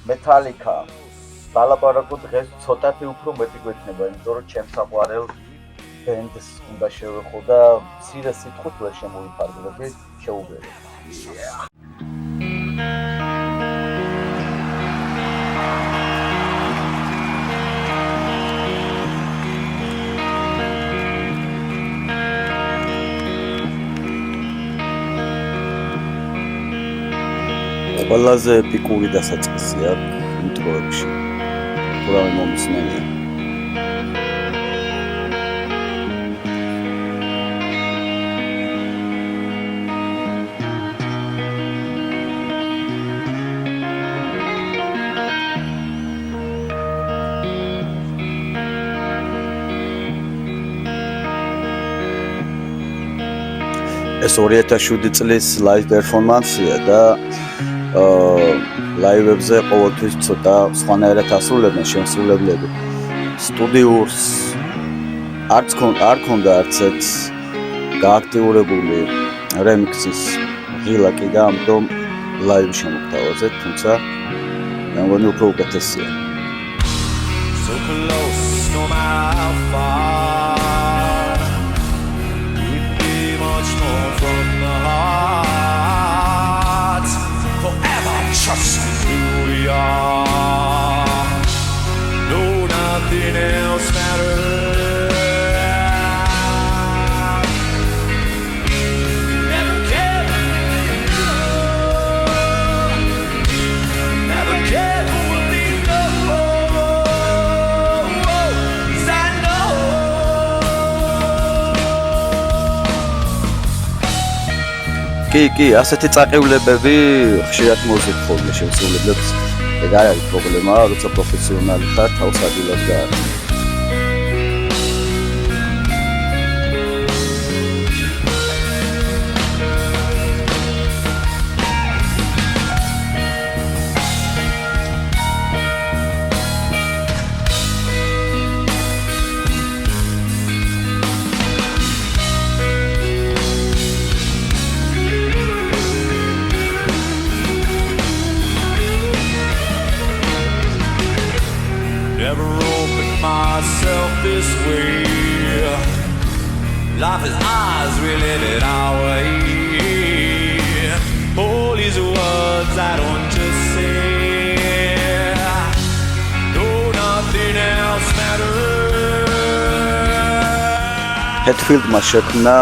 Metallica დალაპარაკო დღეს ცოტათი უფრო მეტი გვექნება, იმიტომ რომ ჩემს საყვარელ ბენდს უნდა შევეხო და მცირე სიტყვით ვერ შემოვიფარგლები, შეუგერე. ყველაზე ეპიკური დასაწყისია ინტროებში. ურავი მომისმენია. ეს 2007 წლის live performance-ია და ლაივებზე ყოველთვის ცოტა სხვანაირად ასრულებენ შემსრულებლები. სტუდიურს არ ქონდა არცეთ გააქტიურებული რემიქსის ღილაკი და ამიტომ ლაივ შემოგთავაზეთ, თუმცა მე მგონი უფრო უკეთესია. So close, no matter how far, we'd be much more from the heart. Forever trust who we are. No, nothing else matters. Never cared what we know. Never cared for what we know. 'Cause I know. კი, ასეთი წაყევლებები ხშირად მოვზეთ ხოლმე შემსრულებლებს. ეგ არ არის პრობლემა, როცა პროფესიონალი ხარ, თავს ადგილად გაარ. Never opened myself this way. Life is ours, we live it our way. All these words I don't just say. No, nothing else matters. Hetfieldმა შექმნა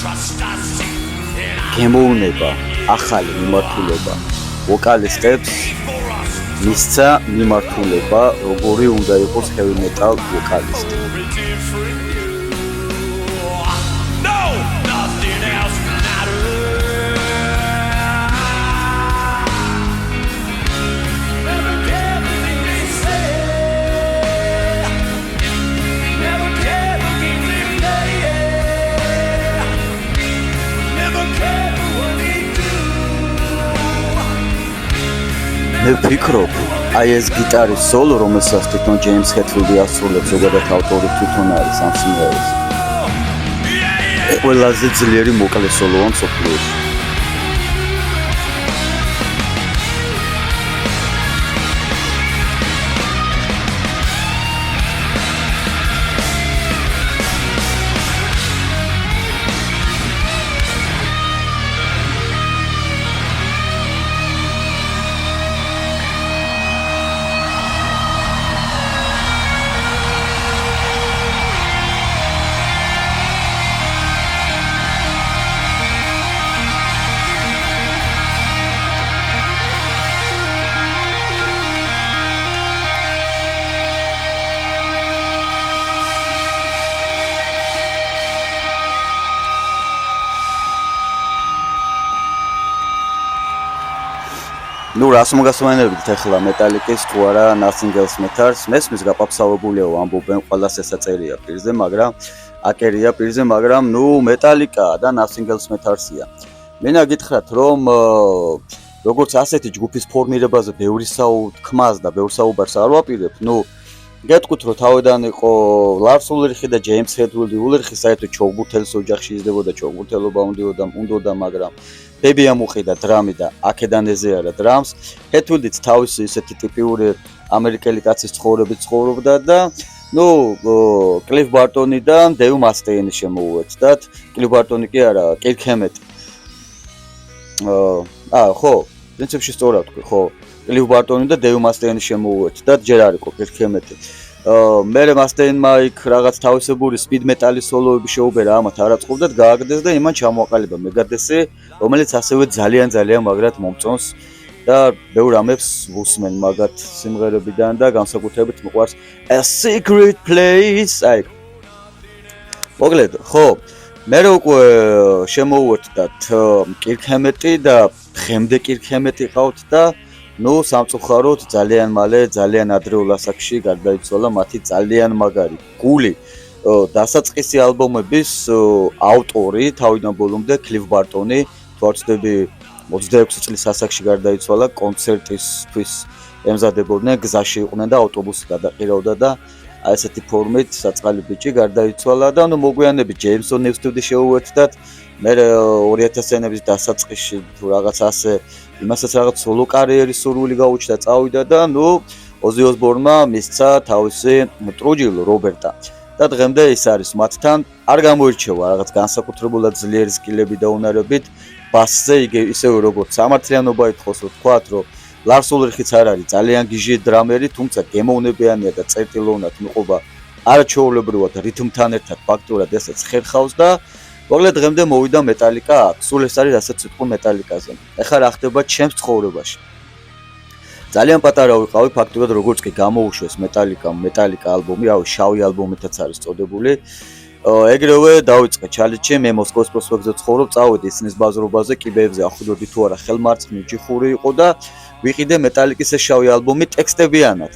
Trust us in გემოვნება, ახალი მიმართულება. ვოკალისტებს for us. მისცა მიმართულება, როგორი უნდა იყოს heavy metal ვოკალისტი. Written for you. No, nothing else matters. Never cared what they say. Never cared what we play. Never cared for what we do. მე ვფიქრობ, აი ეს გიტარის სოლო, რომელსაც თვითონ ჯეიმს ჰეტფილდი ასრულებს, ზოგადად ავტორი თვითონ არის ამ სიმღერას. ყველაზე ძლიერი მოკლე სოლოა მსოფლიოში. ნუ რას მოგასვენებთ ახლა მეტალიკის თუ არა Nothing Else Matters მესმის გაპაფსავებულია ამბობენ ყველას ესა წერია პირზე მაგრამ აკერია პირზე მაგრამ ნუ მეტალიკა და Nothing Else Matters-ია მენა გითხრათ რომ როგორც ასეთი ჯგუფის ფორმირებაზე ბევრი თქმას და ბევრ საუბარს არ ვაპირებ ნუ გეტყვით რომ თავიდან იყო ლარს ულრიხი და ჯეიმს ჰეტფილდი ულრიხი საერთოდ ჩოგბურთელის ოჯახში იზრდებოდა ჩოგბურთელობა უნდოდა მაგრამ ბები ამუყიდა დრამი და აქედან ეზიარა დრამს. ჰეთფილდიც თავისი ისეთი ტიპიური ამერიკელი კაცის ცხოვრებით ცხოვრობდა და კლიფ ბარტონი და დეივ მასტეინი შემოუერთდათ. კლიფ ბარტონი კი არა, კირკ ჰემეტი. ხო, პრინციპში სწორად თქვი, ხო. კლიფ ბარტონი და დეივ მასტეინი შემოუერთდათ, ჯერ არ იყო კირკ ჰემეტი. მერე მასტეინმა იქ რაღაც თავისებური სპიდ მეტალის სოლოები შეუბერა, ამათ არ აწყობდათ, გააგდეს და იმან ჩამოაყალიბა მეგადესი, რომელიც ასევე ძალიან მაგრად მომწონს და ბევრ ამებს ვუსმენ მაგათ სიმღერებიდან და განსაკუთრებით მიყვარს A Secret Place. აი. მოგლედ, ხო. მერე უკვე შემოუერთდათ კირკ ჰემეტი და დღემდე კირკ ჰემეტი ყავთ და სამწუხაროდ ძალიან მალე, ძალიან ადრეულ ასაკში გარდაიცვალა მათი ძალიან მაგარი გული დასაწყისი ალბომების ავტორი თავიდან ბოლომდე კლიფ ბარტონი, თვარწდები 26 წლის ასაკში გარდაიცვალა კონცერტისთვის ემზადებოდნენ, გზაში იყვნენ და ავტობუსი გადაყირავდა და აი ესეთი ფორმით საწყალი ბიჭი გარდაიცვალა და მოგვიანებით ჯეიმსონ ნივსტუდი შეუერთდათ. მე 2000-იანების დასაწყისში თუ რაღაც ასე იმასაც რაღაც სოლო კარიერის სურვილი გაუჩნდა, წავიდა და ოზი ოსბორნმა მისცა თავისი ტრუჯილ რობერტა. და დღემდე ის არის მათთან, არ გამოირჩევა რაღაც განსაკუთრებულად ძლიერი სკილები და უნარებით, ბასზე ისევე როგორც სამართლიანობა ითხოვს, ვთქვათ, რომ ლარს ულრიხიც არ არის ძალიან გიჟი დრამერი, თუმცა გემოვნებიანია და წერტილოვნად მიყვება არაჩვეულებრივად რითმთან ერთად ფაქტურად ესაც ხერხავს და მოკლედ დღემდე მოვიდა მეტალიკა აქ. სულ ეს არის რასაც ვიტყვი მეტალიკაზე. ეხლა რა ხდება ჩემს ცხოვრებაში. ძალიან პატარა ვიყავი ფაქტურად როგორც კი გამოუშვეს მეტალიკა ალბომი, რავი, შავი ალბომითაც არის წოდებული. ეგრევე დავიწყე ჩალენჯი, მე მოსკოვის პროსპექტზე ცხოვრობ, წავედი ისნის ბაზრობაზე, კიბეებზე ახვიდოდი თუ არა ხელმარცხნი ჯიხური იყო და ვიყიდე მეტალიკის ეს შავი ალბომი ტექსტებიანად.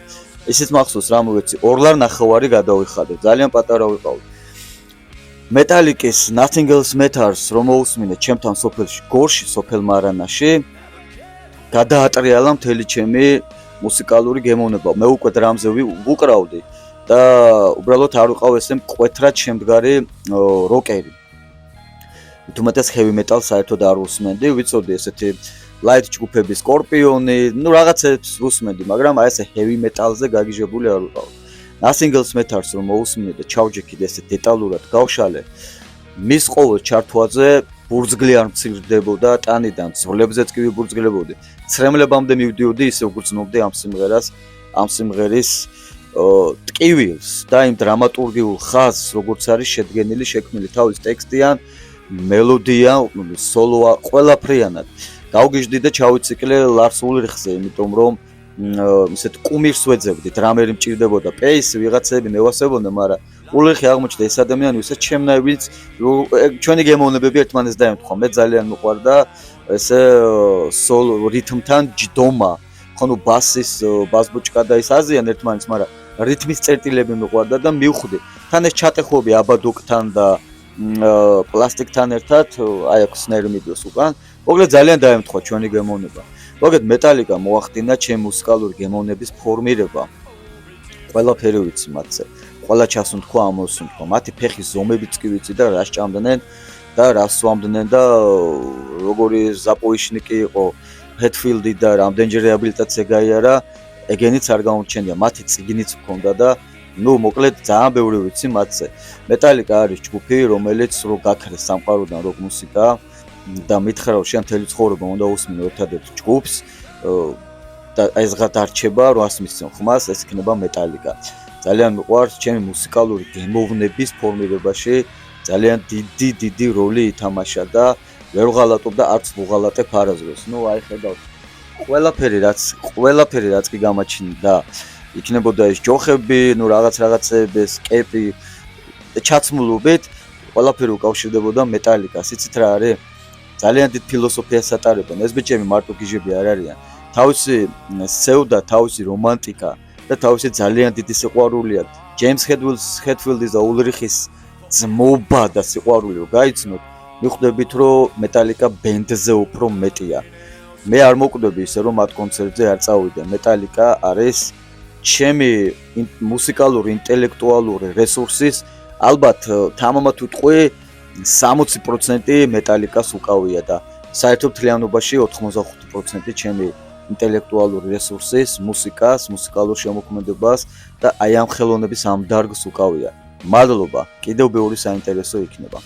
ისიც მახსოვს რა მოვეცი, ორლარ ნახევარი გადავიხადე, ძალიან პატარა ვიყავი. მეტალიკის Nothing Else Matters რომ მოусმინე ჩემთან სოფელში, გორში, სოფელ მარანაში, გადაატრიალა მთელი ჩემი მუსიკალური გემოვნება. მე უკვე დრამზე ვუკრავდი და უბრალოდ არ ვიყავ ესე მკვეთრად შემდგარი როკერი. თუმცა heavy metal საერთოდ არ ვუსმენდი, ვიცოდი ესეთი light ჯგუფები, Scorpion-ი, რაღაცებს ვუსმენდი, მაგრამ აი ესე heavy metal-ზე გაგიჟებული არ ვიყავ. Nothing Else Matters რომ მოусმინე და ჩავჯექიდე ესე დეტალურად გავშალე. მის ყოველ ჩართვაზე ბურძგლი არ მცირდებოდა ტანიდან, ძვლებზეც კი ვიბურძგლებოდი. ცრემლებამდე მივდიოდი, ისე უგრძნობდი ამ სიმღერის ტკივილს და იმ დრამატურგიულ ხაზს, როგორც არის შედგენილი, შექმნილი თავის ტექსტიან, მელოდია, სოლოა, ყველაფრიანად. გავგიჟდი და ჩავიციკლე ლარს ულრიხზე, იმიტომ რომ ისეთ კუმირს ვეძებდი, დრამერი მჭირდებოდა, პეის ვიღაცები მევასებოდნენ, მაგრამ ულრიხი აღმოჩნდა ეს ადამიანი, ვისაც ჩემნაირ ვინც ჩვენი გემოვნებები ერთმანეთს დაემთხვა. მე ძალიან მიყვარდა ესე სოლო რითმთან ჯდომა, ხო ბასბუჭკა და ის აზიან ერთმანეთს, მაგრამ რითმის წერტილები მიყვარდა და მივხვდი. თან ეს ჩატეხოვები აბადოკთან და პლასტიკთან ერთად, აი აქ სნერი მიდოს უკან. მოკლედ ძალიან დაემთხვა ჩვენი გემოვნება. მოკლედ მეტალიკა მოახდინა ჩემი მუსიკალური გემოვნების ფორმირება. ყველაფერი ვიცი მათზე. ყველა ჩასუნთქვა ამოსუნთქვა. მათი ფეხის ზომებიც კი ვიცი და რას ჭამდნენ და რას სვამდნენ და როგორი ზაპოიშნიკი იყო ჰეთფილდი და რამდენჯერ რეაბილიტაცია გაიარა, ეგენიც არ გამორჩენია. მათი წიგნიც მქონდა და მოკლედ ძალიან ბევრი ვიცი მათზე. მეტალიკა არის ჯგუფი, რომელიც რო გაქრეს სამყაროდან როკ მუსიკა და მითხრა რომ შენ მთელი ცხოვრება უნდა უსმინო ერთადერთ ჯგუფს და ეს გადარჩება 800 მისცემ ხმას, ეს იქნება მეტალიკა. ძალიან მიყვარს ჩემი მუსიკალური გემოვნების ფორმირებაში, ძალიან დიდი როლი ითამაშა და ვერ ვღალატობ და არც ვუღალატებ არასდროს. აი ხედავთ. ყველაფერი რაც კი გამაჩნდა, იქნებოდა ეს ჯოხები, რაღაცეები, კეპი ჩაცმულობით, ყველაფერი უკავშირდებოდა მეტალიკას. იცით რა არის? ძალიან დიდ ფილოსოფიას ატარებენ. ეს ბიჭები მარტო გიჟები არ არიან. თავისი სევდა, თავისი რომანტიკა და თავისი ძალიან დიდი სიყვარულია. ჯეიმს ჰედფილდის და ულრიხის ძმობა და სიყვარული რო გაიცნოთ, მიხვდებით რომ მეტალიკა ბენდზე უფრო მეტია. მე არ მოკვდები ისე რომ მათ კონცერტზე არ წავიდე. მეტალიკა არის ჩემი მუსიკალური ინტელექტუალური რესურსის ალბათ თამამად ვიტყვი 60% მეტალიკას უკავია და საერთო მთლიანობაში 85% ჩემი ინტელექტუალური რესურსის, მუსიკას, მუსიკალურ შემოქმედებას და აი ამ ხელოვნების ამ დარგს უკავია. მადლობა, კიდევ ბევრი საინტერესო იქნება.